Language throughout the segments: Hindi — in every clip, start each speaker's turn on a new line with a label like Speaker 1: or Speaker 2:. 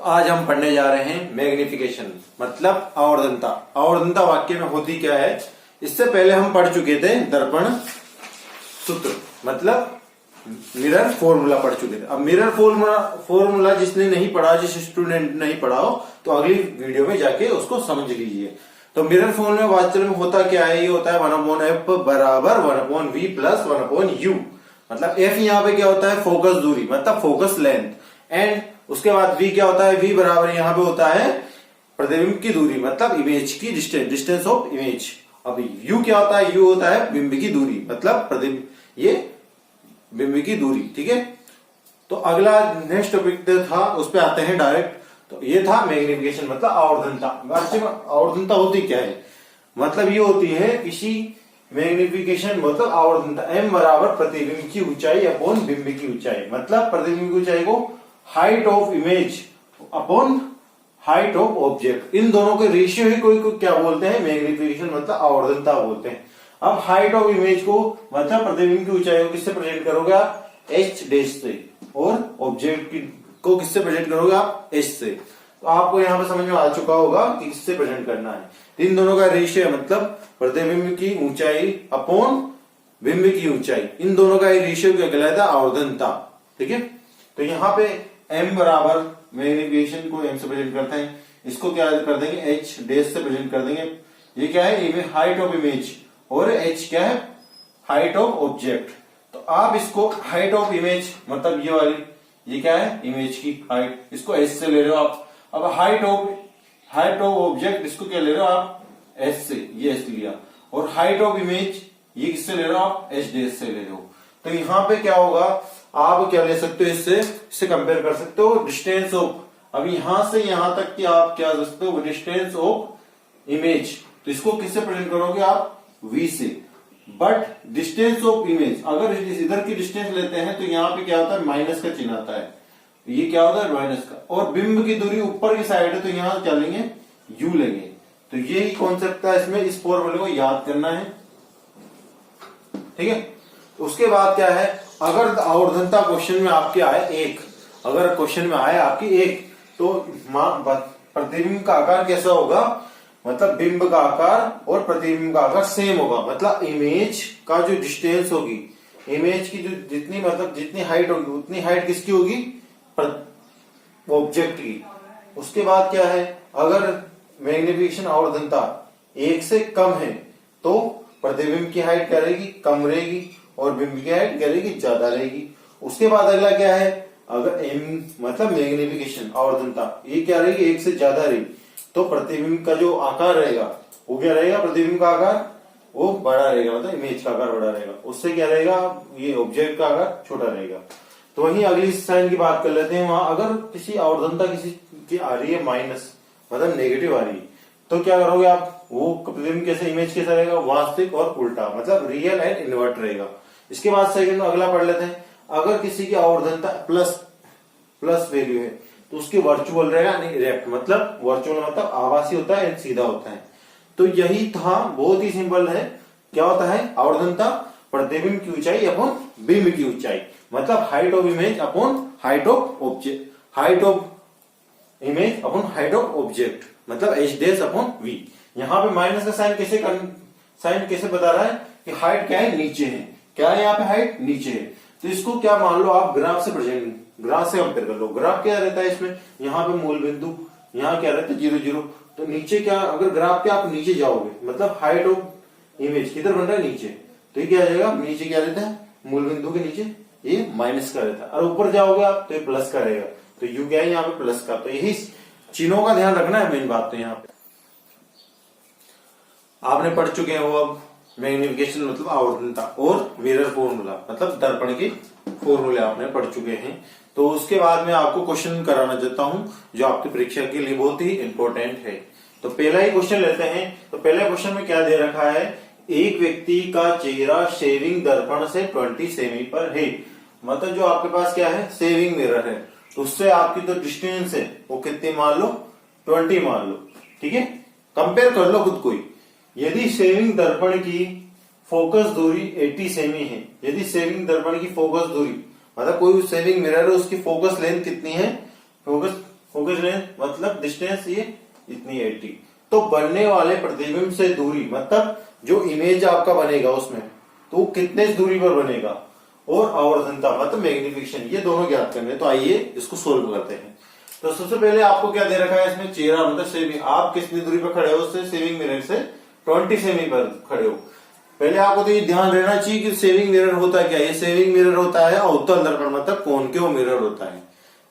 Speaker 1: तो आज हम पढ़ने जा रहे हैं मैग्निफिकेशन मतलब आवर्धनता। आवर्धनता वाक्य में होती क्या है, इससे पहले हम पढ़ चुके थे दर्पण सूत्र मतलब मिरर फॉर्मूला पढ़ चुके थे। अब मिरर फॉर्मूला जिसने नहीं पढ़ा, जिस स्टूडेंट ने नहीं पढ़ा हो तो अगली वीडियो में जाके उसको समझ लीजिए। तो मिरर फॉर्मूला वास्तव में होता क्या है, ये होता है 1/f बराबर 1/v प्लस 1/u। मतलब f यहाँ पे क्या होता है, फोकस दूरी मतलब फोकस लेंथ, एंड उसके बाद v क्या होता है, v बराबर यहाँ पे होता है प्रतिबिंब की दूरी मतलब इमेज की डिस्टेंस ऑफ इमेज। अब u क्या होता है, u होता है बिंब की दूरी मतलब प्रतिबिंब, ये बिंब की दूरी। ठीक है, तो अगला नेक्स्ट टॉपिक था, उस पर आते हैं डायरेक्ट। तो ये था मैग्निफिकेशन मतलब आवर्धनता। आवर्धनता होती क्या है, मतलब ये होती है किसी मैग्निफिकेशन मतलब आवर्धनता m बराबर प्रतिबिंब की ऊंचाई अपॉन बिंब की ऊंचाई। मतलब प्रतिबिंब की ऊंचाई को height of image upon height of object, इन दोनों के रेशियो ही कोई क्या बोलते हैं, मैग्निफिकेशन मतलब आवर्धनता बोलते हैं। अब हाइट ऑफ इमेज को मतलब प्रतिबिंब की ऊंचाई को किससे प्रेजेंट करोगे आप, h डैश से, और ऑब्जेक्ट को किससे प्रेजेंट करोगे आप, h से। तो आपको यहाँ पे समझ में आ चुका होगा कि किससे प्रेजेंट करना है। इन दोनों का रेशियो है मतलब प्रतिबिंब की ऊंचाई अपॉन बिंब की ऊंचाई, इन दोनों का रेशियो क्या कहलाता है, आवर्धनता। ठीक है, तो यहाँ पे m बराबर मैग्निफिकेशन को m से प्रेजेंट करते हैं, इसको क्या कर देंगे h डैश से प्रेजेंट कर देंगे। ये क्या है, हाइट ऑफ इमेज, और h क्या है, हाइट ऑफ ऑब्जेक्ट। तो आप इसको हाइट ऑफ इमेज मतलब ये वाली, ये क्या है इमेज की हाइट, इसको h से ले रहे हो आप। अब हाइट ऑफ ऑब्जेक्ट इसको क्या ले रहे हो आप, h से, ये h लिया। और हाइट ऑफ इमेज ये किससे ले रहे हो आप, h डैश से ले रहे हो। तो यहाँ पे क्या होगा, आप क्या ले सकते हो, इससे कंपेयर कर सकते हो डिस्टेंस ऑफ, अब यहां से यहां तक की आप क्या कर सकते हो, डिस्टेंस ऑफ इमेज। तो इसको किससे प्रेजेंट करोगे आप, v से। बट डिस्टेंस ऑफ इमेज अगर इधर की डिस्टेंस लेते हैं तो यहाँ पे क्या होता है, माइनस का चिन्ह आता है, ये क्या होता है माइनस का। और बिंब की दूरी ऊपर की साइड है तो यहाँ क्या लेंगे, u लेंगे। तो यही कॉन्सेप्ट था इसमें, इस फॉर्मूले को याद करना है। ठीक है, उसके बाद क्या है, अगर आवर्धनता क्वेश्चन में आपके आए एक, अगर क्वेश्चन में आए आपकी एक, तो प्रतिबिंब का आकार कैसा होगा, मतलब बिंब का आकार और प्रतिबिंब का आकार सेम होगा। मतलब इमेज का जो डिस्टेंस होगी, इमेज की जो जितनी मतलब जितनी हाइट होगी उतनी हाइट किसकी होगी, ऑब्जेक्ट की। उसके बाद क्या है, अगर मैग्निफिकेशन आवर्धनता 1 से कम है तो प्रतिबिंब की हाइट क्या रहेगी, कम रहेगी, और बिंब की हाइट क्या रहेगी, ज्यादा रहेगी। उसके बाद अगला क्या है, अगर m मतलब मैग्निफिकेशन आवर्धनता ये क्या रहेगी, 1 से ज्यादा रहेगी, तो प्रतिबिंब का जो आकार रहेगा वो क्या रहेगा, प्रतिबिंब का आकार वो बड़ा रहेगा, मतलब इमेज का आकार बड़ा रहेगा। उससे क्या रहेगा, ये ऑब्जेक्ट का आकार छोटा रहेगा। तो वहीं अगली साइन की बात कर लेते हैं। वहां अगर किसी आवर्धनता किसी की आ रही है माइनस मतलब नेगेटिव आ रही है, तो क्या करोगे आप, वो प्रतिबिंब कैसे, इमेज कैसा रहेगा, वास्तविक और उल्टा मतलब रियल एंड इनवर्ट रहेगा। इसके बाद सेकंड अगला पढ़ लेते हैं, अगर किसी की आवर्धनता प्लस वैल्यू है तो उसकी वर्चुअल रहेगा, नहीं रेक्ट मतलब वर्चुअल मतलब आभासी होता है, सीधा होता है। तो यही था, बहुत ही सिंपल है। क्या होता है आवर्धनता, प्रतिबिंब की ऊंचाई अपॉन बिंब की ऊंचाई, मतलब height of image upon height of object, height of image upon height of object मतलब h डैश अपॉन v। यहाँ पे माइनस का साइन कैसे बता रहा है कि हाइट क्या है, नीचे है, क्या है यहाँ पे हाइट नीचे है। तो इसको क्या मान लो आप, ग्राफ से प्रेजेंट, ग्राफ से कंपेयर कर लो। ग्राफ क्या रहता है इसमें, यहाँ पे मूल बिंदु, यहाँ क्या रहता है 0 0। तो नीचे क्या, अगर ग्राफ पे आप नीचे जाओगे मतलब हाइट ऑफ इमेज किधर बन रहा है, नीचे। तो ये क्या आ जाएगा, नीचे क्या रहता है, मूल बिंदु के नीचे ये माइनस का रहता है, और ऊपर जाओगे आप तो ये प्लस का रहेगा। तो यू क्या है यहाँ पे प्लस का। तो यही चिन्हों का ध्यान रखना है, मेन बात। तो यहाँ पे आपने पढ़ चुके हैं वो, अब मैग्निफिकेशन मतलब आवर्धनता और मिरर फॉर्मूला मतलब दर्पण के फॉर्मूले आपने पढ़ चुके हैं। तो उसके बाद में आपको क्वेश्चन कराना चाहता हूं जो आपकी परीक्षा के लिए बहुत ही इंपॉर्टेंट है। तो पहला ही क्वेश्चन लेते हैं। तो पहले क्वेश्चन में क्या दे रखा है, एक व्यक्ति का चेहरा शेविंग दर्पण से 20 सेमी पर है। मतलब जो आपके पास क्या है, सेविंग मिरर है, तो उससे आपकी जो डिस्टेंस है वो कितनी मान लो, 20 मान लो। ठीक है, कंपेयर कर लो खुद को ही। यदि सेविंग दर्पण की फोकस दूरी 80 सेमी है, यदि सेविंग दर्पण की फोकस दूरी मतलब कोई सेविंग मिरर है उसकी फोकस लेंथ कितनी है, फोकस फोकस लेंथ मतलब डिस्टेंस ये इतनी 80। तो बनने वाले प्रतिबिंब से दूरी मतलब जो इमेज आपका बनेगा उसमें तो कितने दूरी पर बनेगा, और आवर्धनता मतलब मैग्निफिकेशन, ये दोनों ज्ञात करने। तो आइए इसको सोल्व करते हैं। तो सबसे पहले आपको क्या दे रखा है इसमें, चेहरा मतलब सेविंग, आप कितनी दूरी पर खड़े हो उससे, सेविंग मिरर से 20 सेमी पर खड़े हो। पहले आपको तो ये ध्यान रहना चाहिए कि सेविंग मिरर होता क्या है। ये सेविंग मिरर होता है अवतल दर्पण मतलब कॉनकेव मिरर होता है,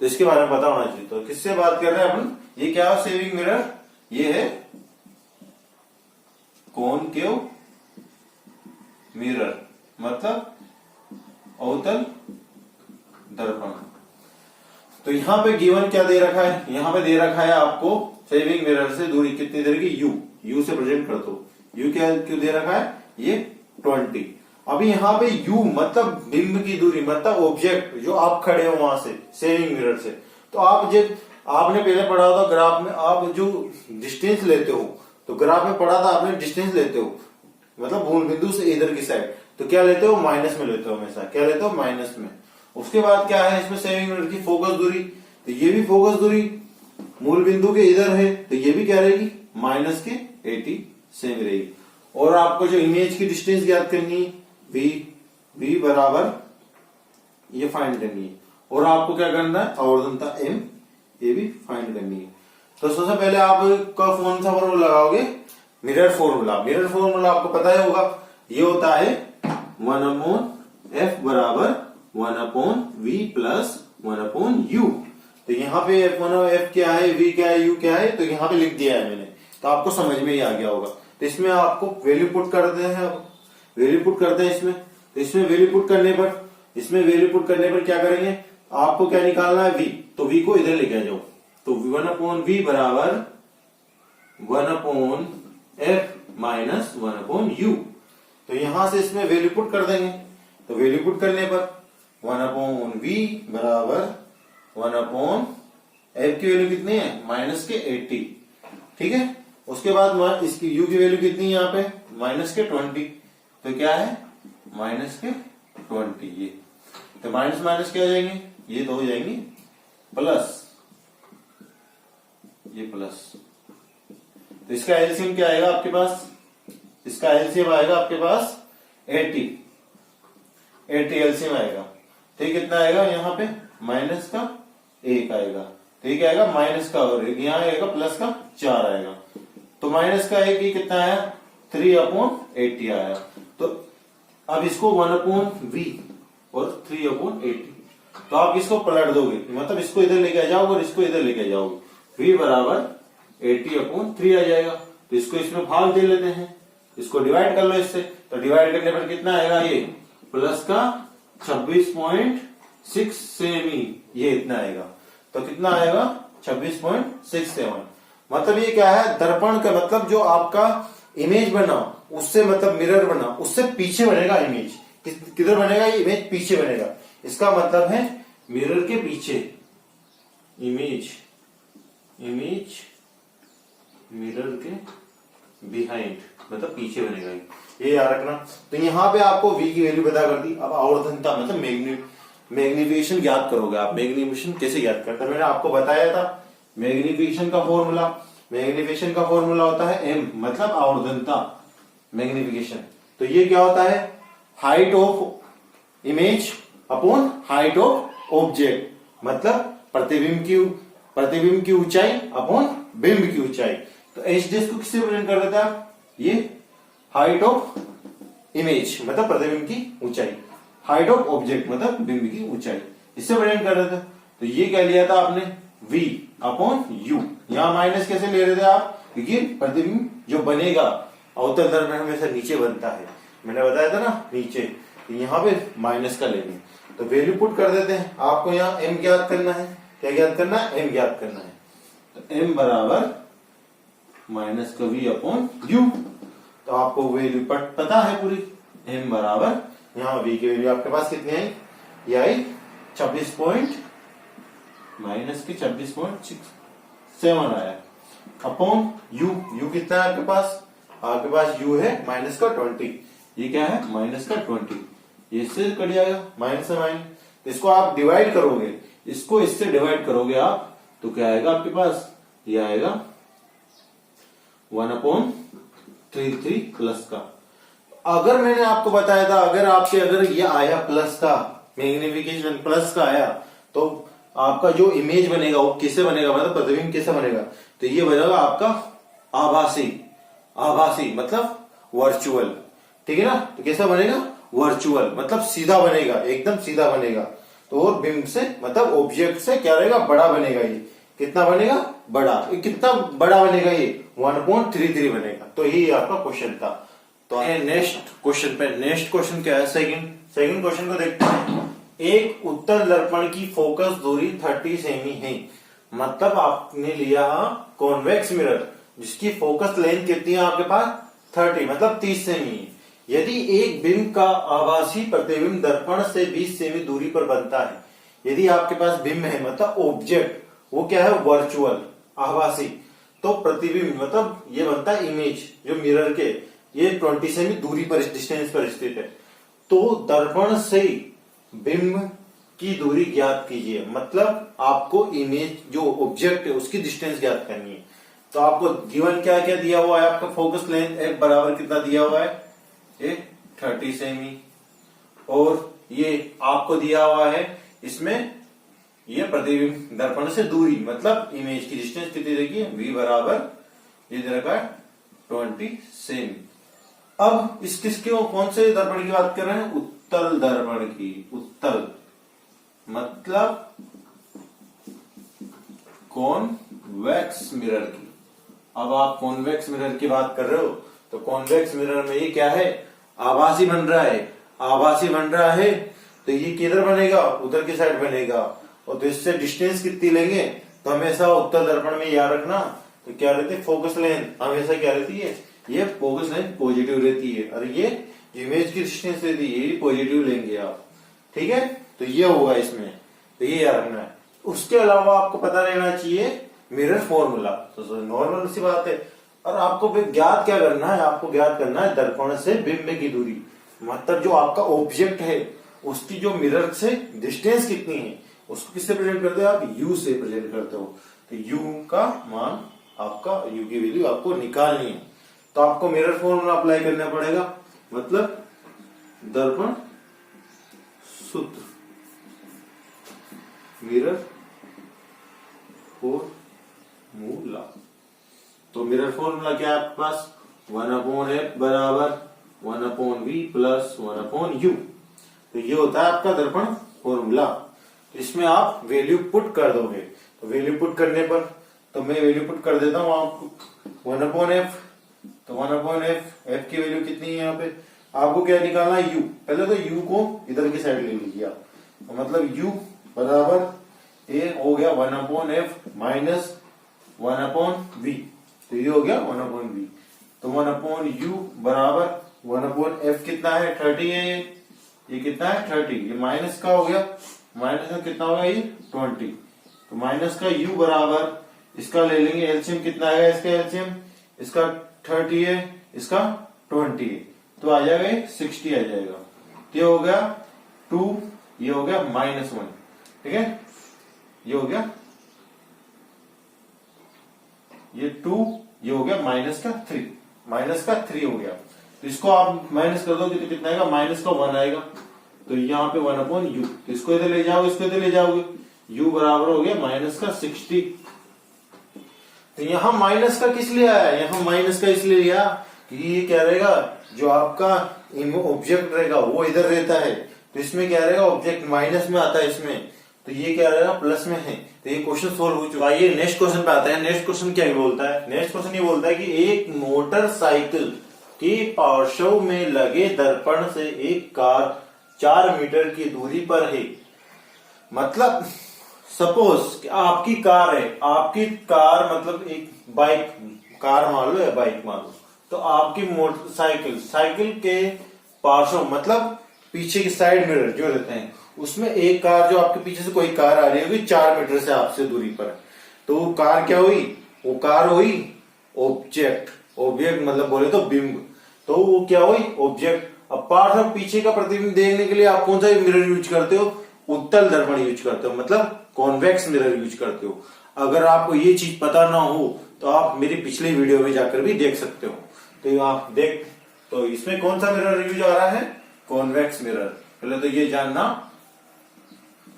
Speaker 1: तो इसके बारे में पता होना चाहिए। तो किससे बात कर रहे हैं अपन, ये क्या है सेविंग मिरर, ये है कॉनकेव मिरर मतलब अवतल दर्पण। तो यहां पे गिवन क्या दे रखा है, यहां पे दे रखा है आपको सेविंग मिरर से दूरी कितनी देर की, u से प्रेजेंट कर दो। u क्या क्यों दे रखा है, ये 20। अभी यहाँ पे u मतलब बिंब की दूरी मतलब ऑब्जेक्ट जो आप खड़े हो वहां से सेविंग मिरर से। तो आप जब आपने पहले पढ़ा था ग्राफ में, आप जो डिस्टेंस लेते हो, तो ग्राफ में पढ़ा था आपने डिस्टेंस लेते हो मतलब मूल बिंदु से इधर की साइड, तो क्या लेते हो, माइनस में लेते हो हमेशा। क्या लेते हो, माइनस में। उसके बाद क्या है इसमें सेविंग मिरर की फोकस दूरी, तो ये भी फोकस दूरी मूल बिंदु के इधर है, तो ये भी क्या रहेगी, माइनस के 80 सेमी रहेगी। और आपको जो इमेज की डिस्टेंस ज्ञात करनी है, v बराबर ये फाइंड करनी है। और आपको क्या करना है, आवर्धनता m ये भी फाइंड करनी है। तो सबसे पहले आप कौन सा फॉर्मूला लगाओगे, मिरर फॉर्मूला। मिरर फॉर्मूला आपको पता ही होगा, ये होता है 1/f बराबर 1/v प्लस 1/u। तो यहाँ पे f क्या है, v क्या है, u क्या है, तो यहाँ पे लिख दिया है मैंने, तो आपको समझ में ही आ गया होगा। तो इसमें आपको वैल्यू पुट करते हैं, अब वैल्यू पुट करते हैं इसमें। तो इसमें वैल्यू पुट करने पर, इसमें वैल्यू पुट करने पर क्या करेंगे, आपको क्या निकालना है, v। तो v को इधर लेके आ जाओ। तो 1/v बराबर 1/f माइनस 1/u। तो यहां से इसमें वैल्यू पुट कर देंगे। तो वैल्यू पुट करने पर 1/v बराबर 1/f की वैल्यू कितनी है, माइनस के 80। ठीक है, उसके बाद इसकी u की वैल्यू कितनी है यहाँ पे, माइनस के 20। तो क्या है, माइनस के 20। ये तो माइनस माइनस क्या हो जाएंगे, ये तो हो जाएंगे प्लस, ये प्लस। तो इसका एलसीएम क्या आएगा आपके पास, इसका एलसीएम आएगा आपके पास 80 एलसीएम आएगा। तो ये कितना आएगा, यहाँ पे माइनस का 1 आएगा, तो ये क्या आएगा, माइनस का, और यहाँ आएगा प्लस का 4 आएगा। तो माइनस का 1 कितना आया, 3/80 आया। तो अब इसको 1/v और 3/80, तो आप इसको पलट दोगे, मतलब इसको इधर लेके आ जाओगे और इसको इधर लेके आ जाओगे, v बराबर 80/3 आ जाएगा। तो इसको इसमें भाग दे लेते हैं, इसको डिवाइड कर लो इससे। तो डिवाइड करने पर कितना आएगा, ये प्लस का 26.6 सेमी, ये इतना आएगा। तो कितना आएगा, 26.67। मतलब ये क्या है, दर्पण का मतलब जो आपका इमेज बना उससे, मतलब मिरर बना उससे पीछे बनेगा इमेज। किधर बनेगा, ये इमेज पीछे बनेगा। इसका मतलब है मिरर के पीछे, इमेज मिरर के बिहाइंड मतलब पीछे बनेगा, ये याद रखना। तो यहाँ पे आपको v की वैल्यू पता कर दी। अब आवर्धनता मतलब मैग्निफिकेशन ज्ञात करोगे आप। मैग्निफिकेशन कैसे ज्ञात करते हैं, मैंने आपको बताया था। मैग्निफिकेशन का फॉर्मूला होता है m मतलब आवर्धनता मैग्निफिकेशन। तो ये क्या होता है, height of image upon height of object, मतलब प्रतिबिंब की ऊंचाई अपॉन बिंब की ऊंचाई। तो एच डी को किससे प्रेजेंट कर देता है, ये हाइट ऑफ इमेज मतलब प्रतिबिंब की ऊंचाई, हाइट ऑफ ऑब्जेक्ट मतलब बिंब की ऊंचाई, इससे प्रेजेंट कर देता। तो ये क्या लिया था आपने, v अपॉन u। यहां माइनस कैसे ले रहे थे आप, क्योंकि प्रतिबिंब जो बनेगा अवतल दर्पण में हमेशा नीचे बनता है, मैंने बताया था ना नीचे। तो यहाँ पे माइनस का लेंगे, तो वैल्यू पुट कर देते हैं। आपको यहाँ m ज्ञात करना है, क्या ज्ञात करना है, m ज्ञात करना है। तो m बराबर माइनस का v अपॉन u। तो आपको वैल्यू पता है पूरी, m बराबर यहाँ v की वैल्यू आपके पास कितनी आई, ये आई 26 माइनस के 26.67 आया अपॉन u कितना है आपके पास u है माइनस का 20। ये क्या है, माइनस का 20, ये इससे कट जाएगा माइनस से माइनस। इसको आप डिवाइड करोगे, इसको इससे डिवाइड करोगे आप, तो क्या आएगा आपके पास, ये आएगा 1/33 प्लस का। अगर मैंने आपको बताया था अगर ये आया प्लस का, मैग्निफिकेशन प्लस का आया, तो आपका जो इमेज बनेगा वो किससे बनेगा, मतलब प्रतिबिंब किससे बनेगा, तो ये बनेगा आपका आभासी मतलब वर्चुअल, ठीक है ना। तो कैसा बनेगा, वर्चुअल मतलब सीधा बनेगा, एकदम सीधा बनेगा। तो और बिंब से मतलब ऑब्जेक्ट से क्या रहेगा, बड़ा बनेगा। ये कितना बनेगा, बड़ा। ये कितना बड़ा बनेगा, ये 1/33 बनेगा। तो ये आपका क्वेश्चन था। तो नेक्स्ट क्वेश्चन क्या है, सेकंड क्वेश्चन को देखते हैं। एक उत्तल दर्पण की फोकस दूरी 30 सेमी है। मतलब आपने लिया कॉन्वेक्स मिरर जिसकी फोकस लेंथ कितनी है आपके पास, 30 मतलब 30 सेमी है। यदि एक बिंब का आभासी प्रतिबिंब दर्पण से 20 सेमी दूरी पर बनता है, यदि आपके पास बिंब है मतलब ऑब्जेक्ट, वो क्या है, वर्चुअल आभासी, तो प्रतिबिंब मतलब ये बनता है इमेज जो मिरर के, ये 20 सेमी दूरी पर, डिस्टेंस पर स्थित है। तो दर्पण से बिंब की दूरी ज्ञात कीजिए। मतलब आपको इमेज जो ऑब्जेक्ट है उसकी डिस्टेंस ज्ञात करनी है। तो आपको गिवन क्या क्या दिया हुआ है, आपका फोकस लेंथ एक बराबर कितना दिया हुआ है, ये 30 सेमी, और ये आपको दिया हुआ है इसमें ये प्रतिबिंब दर्पण से दूरी मतलब इमेज की डिस्टेंस कितनी रहेगी, v बराबर ये दे रखा है 20 सेमी। अब इस किसके कौन से दर्पण की बात कर रहे हैं, उत्तल दर्पण की। उत्तल मतलब कॉन्वेक्स मिरर की। अब आप कॉन्वेक्स मिरर की बात कर रहे हो, तो कॉन्वेक्स मिरर में ये क्या है, आभासी बन रहा है, तो ये किधर बनेगा, उधर की साइड बनेगा। और तो इससे डिस्टेंस कितनी लेंगे, तो हमेशा उत्तल दर्पण में याद रखना, तो क्या रहती है, फोकस लेंथ हमेशा क्या रहती है, ये फोकस लेंथ पॉजिटिव रहती है, और ये इमेज की डिस्टेंस रहती है ये पॉजिटिव लेंगे आप, ठीक है। तो ये होगा इसमें, तो ये याद रखना है। उसके अलावा आपको पता रहना चाहिए मिरर फॉर्मूला, तो नॉर्मल सी बात है। और आपको ज्ञात क्या करना है, आपको ज्ञात करना है दर्पण से बिंब की दूरी, मतलब जो आपका ऑब्जेक्ट है उसकी जो मिरर से डिस्टेंस कितनी है, उसको किससे प्रेजेंट करते हो आप, यू से प्रेजेंट करते हो। तो यू का मान आपका, यू की वैल्यू आपको निकालनी है, तो आपको मिरर फॉर्मूला अप्लाई करना पड़ेगा। मतलब दर्पण सूत्र, मिरर फॉर्मूला। तो मिरर फॉर्मूला क्या है आपके पास, 1/f बराबर 1/v प्लस 1/u। तो ये होता है आपका दर्पण फॉर्मूला। इसमें आप वैल्यू पुट कर दोगे, तो वैल्यू पुट करने पर, तो मैं वैल्यू पुट कर देता हूं आपको 1/f। तो 1/f, f की वैल्यू कितनी है यहाँ पे, आपको क्या निकालना है, u। पहले तो u को इधर की साइड ले लीजिए आप, तो मतलब u बराबर ये हो गया 1/f माइनस 1/v, तो ये हो गया 1/v। तो 1/u बराबर 1/f कितना है, 30 है, ये कितना है 30, ये माइनस का हो गया, माइनस का कितना होगा ये 20। तो माइनस का u बराबर, इसका ले लेंगे एलसीएम, कितना आएगा इसका एलसीएम, इसका 30 है, इसका 20 है, तो आ जाएगा 60 आ जाएगा। ये हो गया 2, ये हो गया -1, ठीक है, ये हो गया ये 2, ये हो गया -3 हो गया। तो इसको आप माइनस कर दोगे तो कितना आएगा, -1 आएगा। तो यहाँ पे 1/u, तो इसको इधर ले जाओगे, इसको इधर ले जाओगे, u बराबर हो गया -60। तो यहाँ माइनस का किस लिए आया, यहाँ माइनस का इसलिए लिया कि ये क्या रहेगा, जो आपका ऑब्जेक्ट रहेगा वो इधर रहता है, तो इसमें क्या रहेगा, ऑब्जेक्ट माइनस में आता है इसमें, तो ये क्या रहेगा, प्लस में है। तो ये क्वेश्चन सोल्व हो चुका है। ये नेक्स्ट क्वेश्चन पे आता है। नेक्स्ट क्वेश्चन क्या बोलता है, नेक्स्ट क्वेश्चन ये बोलता है कि एक मोटरसाइकिल के पार्श्व में लगे दर्पण से एक कार 4 मीटर की दूरी पर है। मतलब सपोज आपकी कार है, आपकी कार मतलब एक बाइक कार मान लो या बाइक मान लो, तो आपकी मोटरसाइकिल, साइकिल के पार्श्व मतलब पीछे की साइड मिरर जो रहते हैं उसमें एक कार, जो आपके पीछे से कोई कार आ रही होगी 4 मीटर से आपसे दूरी पर, तो वो कार क्या हुई, वो कार हुई ऑब्जेक्ट मतलब बोले तो बिंब, तो वो क्या हुई ऑब्जेक्ट। अब पार्श्व पीछे का प्रतिबिंब देखने के लिए आप कौन सा मिरर यूज करते हो, उत्तल दर्पण यूज करते हो, मतलब कॉन्वेक्स मिरर यूज करते हो। अगर आपको ये चीज पता ना हो तो आप मेरी पिछली वीडियो में जाकर भी देख सकते हो। तो आप देख, तो इसमें कौन सा मिरर यूज आ रहा है, कॉन्वेक्स मिरर। पहले तो ये जानना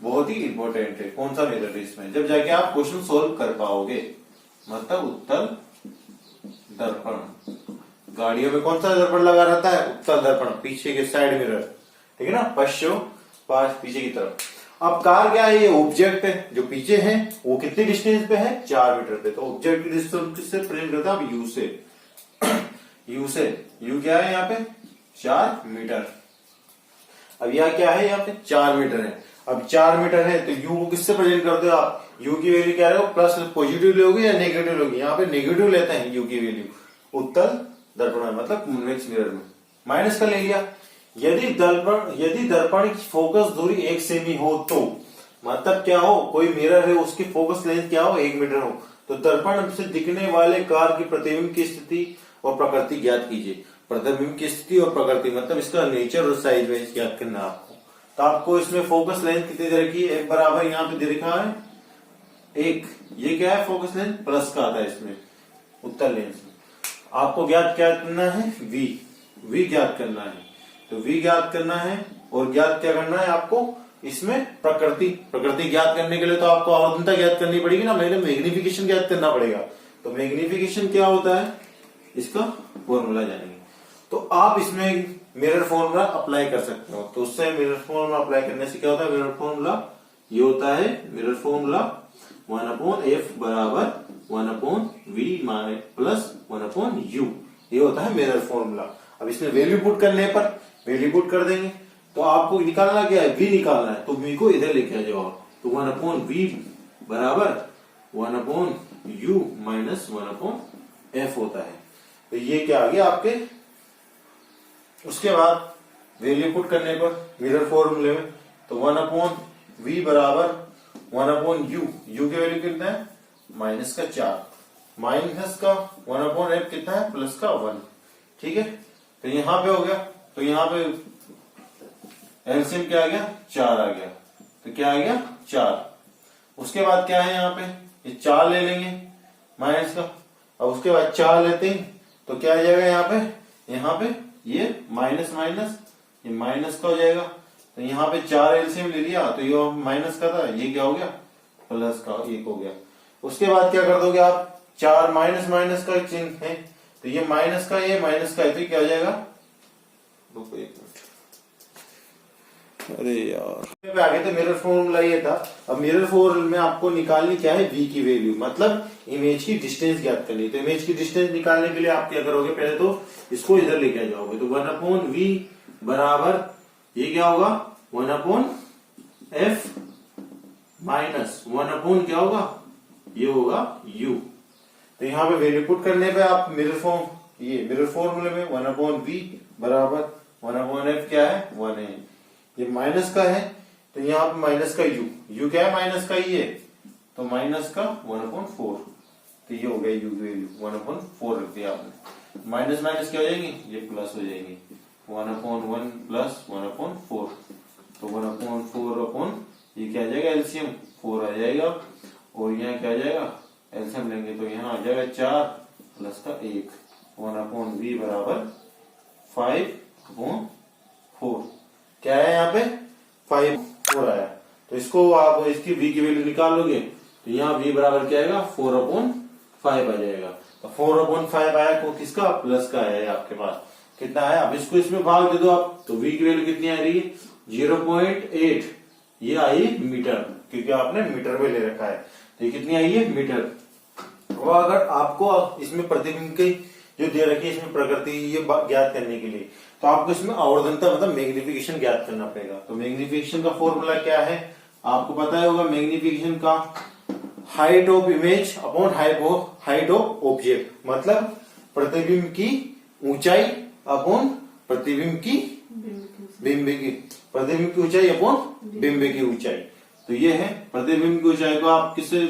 Speaker 1: बहुत ही इंपॉर्टेंट है, कौन सा मिरर है इसमें, जब जाके आप क्वेश्चन सोल्व कर पाओगे। मतलब उत्तल दर्पण, गाड़ियों में कौन सा दर्पण लगा रहता है, उत्तल दर्पण, पीछे के साइड मिरर, ठीक है ना, पश्चिम पास पीछे की तरफ। अब कार क्या है, ये ऑब्जेक्ट है जो पीछे है, वो कितनी डिस्टेंस पे है, 4 मीटर पे। तो ऑब्जेक्ट की डिस्टेंस किससे प्रेजेंट करता है, यू से। यू से, यू क्या है यहाँ पे 4 मीटर। अब यहाँ क्या है, यहाँ पे 4 मीटर है। अब 4 मीटर है तो यू को किससे प्रेजेंट करते हो आप, यू की वैल्यू क्या है, प्लस पॉजिटिव लोगे या नेगेटिव लोगे, यहाँ पे नेगेटिव लेते हैं यू की वैल्यू, उत्तल दर्पण में मतलब कॉन्वेक्स मिरर में। माइनस का ले लिया। यदि दर्पण की फोकस दूरी 1 सेमी हो तो, मतलब क्या हो, कोई मिरर है उसकी फोकस लेंथ क्या हो, 1 मीटर हो, तो दर्पण से दिखने वाले कार की प्रतिबिंब की स्थिति और प्रकृति ज्ञात कीजिए। प्रतिबिंब की स्थिति और प्रकृति मतलब इसका नेचर और साइज वाइज ज्ञात करना आपको। तो आपको इसमें फोकस लेंथ कितनी दे रखी है, एक बराबर यहाँ पे दे रखा है 1, ये क्या है फोकस लेंथ, प्लस का आता है इसमें उत्तल लेंस में। आपको ज्ञात क्या करना है, वी ज्ञात करना है। तो वी ज्ञात करना है और ज्ञात क्या करना है आपको इसमें, प्रकृति ज्ञात करने के लिए तो आपको आवर्धनता ज्ञात करनी पड़ेगी ना, मैंने मैग्निफिकेशन ज्ञात करना पड़ेगा। तो मैग्निफिकेशन क्या होता है, इसका फॉर्मूला जानेंगे। तो आप इसमें मिरर फॉर्मूला अप्लाई कर सकते हो। तो उससे मिरर फॉर्मूला अप्लाई करने से क्या होता है, मिरर फॉर्मूला ये होता है, मिरर फॉर्मूला 1/f बराबर 1/v प्लस 1/u, ये होता है मिरर फॉर्मूला। अब इसमें वैल्यू पुट करने पर वैल्यू पुट कर देंगे। तो आपको निकालना क्या है, v निकालना है, तो v को इधर लेके आ जाओ। तो 1/v बराबर 1/u माइनस 1/f होता है। तो ये क्या आ गया आपके। उसके बाद वैल्यू पुट करने पर मिरर फॉर्मूले में, तो 1/v बराबर 1/u, u की वैल्यू कितना है -4, माइनस का 1/f कितना है, प्लस का 1, ठीक है। तो यहां पे हो गया, तो यहां पे एलसीएम क्या आ गया, 4 आ गया। तो क्या आ गया 4। उसके बाद क्या है, यहाँ पे ये 4 ले लेंगे माइनस का, और उसके बाद 4 लेते हैं तो क्या आ जाएगा, यहाँ पे ये माइनस माइनस ये माइनस का हो जाएगा। तो यहाँ पे 4 एलसीएम ले लिया, तो ये माइनस का था, ये क्या हो गया प्लस का 1 हो गया। उसके बाद क्या कर दोगे आप, 4 माइनस माइनस का चिन्ह है, तो ये माइनस का ये माइनस का है, तो क्या हो जाएगा, रुको 1 मिनट, अरे यार आगे तो मिरर फॉर्मूला ये था। अब मिरर फॉर्मूला में आपको निकालनी क्या है, v की वैल्यू, मतलब इमेज की डिस्टेंस ज्ञात करनी। तो इमेज की डिस्टेंस निकालने के लिए आप क्या करोगे, पहले तो इसको इधर लेके आ जाओगे। तो 1/v बराबर ये क्या होगा 1/f माइनस 1/ क्या होगा, ये होगा u। तो यहाँ पे वैल्यू पुट करने पे आप मिरर फॉर्मूले में 1/v बराबर 1/f क्या है 1 है, ये माइनस का है, तो यहाँ पे माइनस का u क्या है माइनस का ये, तो माइनस का 1/4, तो ये हो गया u की वैल्यू 1/4 रख दिया आपने। माइनस माइनस क्या हो जाएंगे, ये प्लस हो जाएंगे, 1/1 प्लस 1/4, तो 1/4 ये क्या आ जाएगा, एलसीएम 4 आ जाएगा, और यहाँ क्या आ जाएगा एलसीएम लेंगे, तो यहाँ आ जाएगा 4 प्लस का 1, 1/v बराबर 5/4, क्या है यहाँ पे 5/4 आया। तो इसको आप इसकी v की वैल्यू निकाल लोगे, तो यहाँ v बराबर क्या आएगा 4/5 आ जाएगा। तो 4/5 आया, तो किसका प्लस का है आपके पास, कितना है। अब इसको इसमें भाग दे दो आप, तो v की वैल्यू कितनी आ रही है 0.8, ये आई मीटर, क्योंकि आपने मीटर में ले रखा है, तो ये कितनी आई है मीटर। और अगर आपको इसमें प्रतिबिंब की जो दे रखी है इसमें प्रकृति ये ज्ञात करने के लिए, तो आपको इसमें आवर्धनता मतलब मैग्निफिकेशन ज्ञात करना पड़ेगा। तो मैग्निफिकेशन का फॉर्मूला क्या है आपको पता ही होगा, मैग्निफिकेशन का height of image upon height of object, मतलब प्रतिबिंब की ऊंचाई अपॉन प्रतिबिंब की प्रतिबिंब की ऊंचाई अपॉन बिंब की ऊंचाई। तो ये है प्रतिबिंब की ऊंचाई को आप किससे,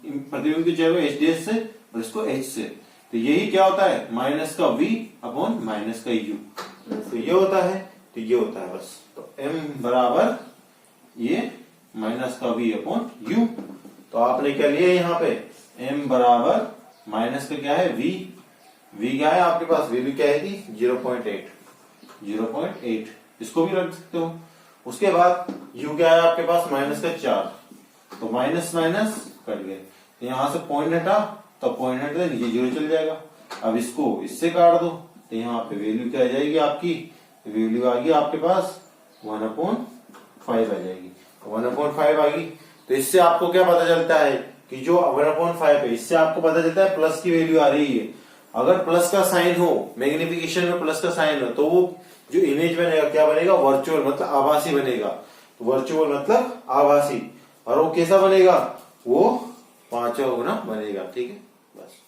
Speaker 1: प्रतिबिंब की ऊंचाई को h' से और इसको h से, तो यही क्या होता है माइनस का v अपॉन माइनस का u, तो ये होता है, तो ये होता है बस। तो m बराबर ये माइनस का v अपॉन u, तो आपने क्या लिया यहाँ पे m बराबर माइनस का क्या है v क्या है आपके पास, वैल्यू क्या है कि 0.8 इसको भी रख सकते हो। उसके बाद u क्या है आपके पास माइनस का 4, तो माइनस माइनस कट गए, यहां से पॉइंट हटा तो पॉइंट हट नीचे 0 चल जाएगा। अब इसको इससे काट दो तो यहाँ पे वैल्यू क्या आ जाएगी आपकी, वैल्यू आ गई आपके पास 1/5 आ जाएगी, 1/5 आ गई। तो इससे आपको क्या पता चलता है कि जो 1/5 है इससे आपको पता चलता है प्लस की वैल्यू आ रही है। अगर प्लस का साइन हो, मैग्निफिकेशन में प्लस का साइन हो, तो वो जो इमेज बनेगा क्या बनेगा, वर्चुअल मतलब आभासी बनेगा। तो वर्चुअल मतलब आभासी, और वो कैसा बनेगा, वो 5 गुना बनेगा। ठीक है, बस।